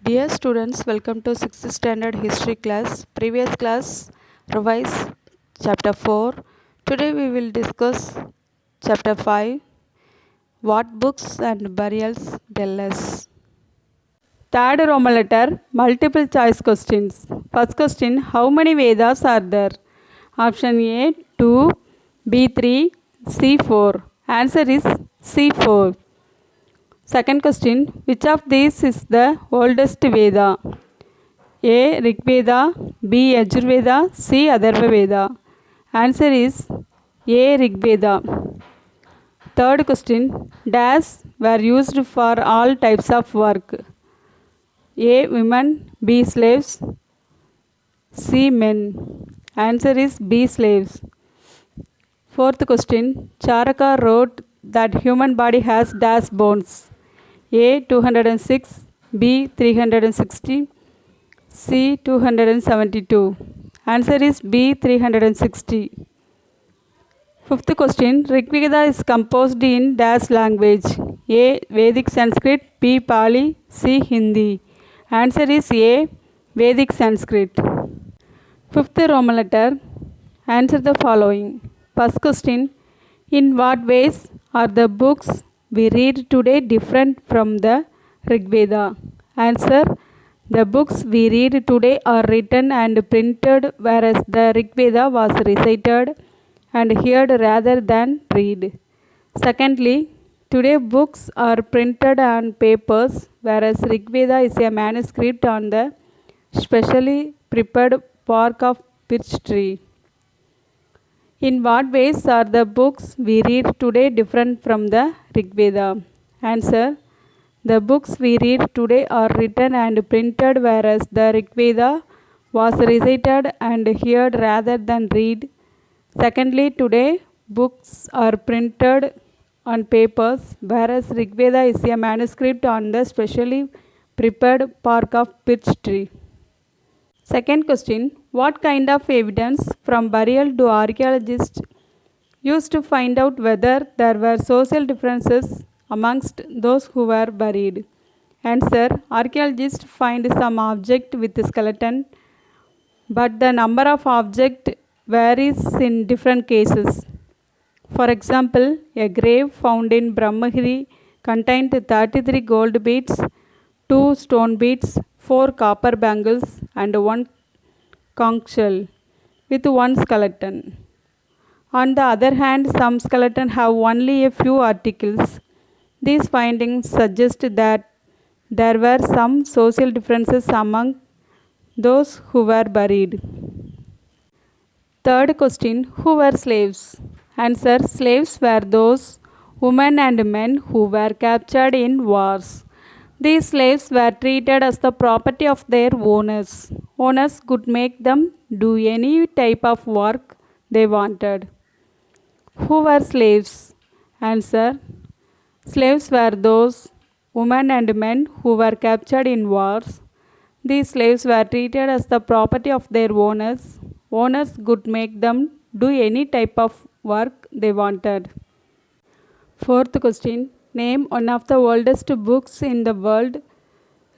Dear students, welcome to 6th standard history class. Previous class, revise chapter 4. Today we will discuss chapter 5. What books and burials tell us. Third Roman letter, multiple choice questions. First question, how many Vedas are there? Option A, 2, B, 3, C, 4. Answer is C, 4. Second question, which of these is the oldest Veda? A. Rig Veda, B. Yajurveda, C. Atharva Veda. Answer is A. Rig Veda. Third question, dash were used for all types of work. A. Women, B. Slaves, C. Men. Answer is B. Slaves. Fourth question, Charaka wrote that human body has dash bones. A. 206, B. 360, C. 272. Answer is B. 360. Fifth question, Rig Veda is composed in dash language. A. Vedic Sanskrit, B. Pali, C. Hindi. Answer is A. Vedic Sanskrit. Fifth Roman letter. Answer the following. First question, in what ways are the books we read today different from the Rig Veda? Answer, the books we read today are written and printed, whereas the Rig Veda was recited and heard rather than read. Secondly, today books are printed on papers, whereas Rig Veda is a manuscript on the specially prepared bark of birch tree. In what ways are the books we read today different from the Rig Veda? Answer, the books we read today are written and printed, whereas the Rig Veda was recited and heard rather than read. Secondly, today books are printed on papers, whereas Rig Veda is a manuscript on the specially prepared bark of birch tree. Second question, what kind of evidence from burial do archaeologists use to find out whether there were social differences amongst those who were buried? Answer, archaeologists find some object with skeleton, but the number of objects varies in different cases. For example, a grave found in Brahmagiri contained 33 gold beads, 2 stone beads, 4 copper bangles, and 1 conch shell with 1 skeleton. On the other hand, some skeletons have only a few articles. These findings suggest that there were some social differences among those who were buried. Third question, who were slaves? Answer, slaves were those women and men who were captured in wars. These slaves were treated as the property of their owners. Owners could make them do any type of work they wanted. Who were slaves? Answer, slaves were those women and men who were captured in wars. These slaves were treated as the property of their owners. Owners could make them do any type of work they wanted. Fourth question, name one of the oldest books in the world.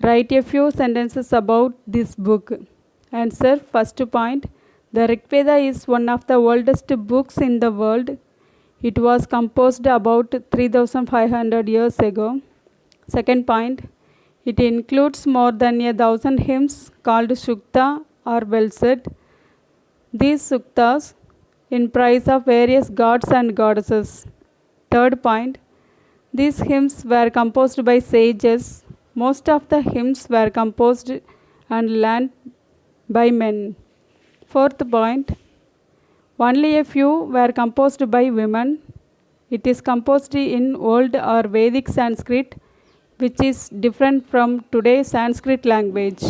Write a few sentences about this book. Answer, first point, the Rig Veda is one of the oldest books in the world. It was composed about 3500 years ago. Second point, it includes more than 1,000 hymns called Sukta or well said. These suktas in praise of various gods and goddesses. Third point, these hymns were composed by sages. Most of the hymns were composed and learned by men. Fourth point, only a few were composed by women. It is composed in Old or Vedic Sanskrit, which is different from today's Sanskrit language.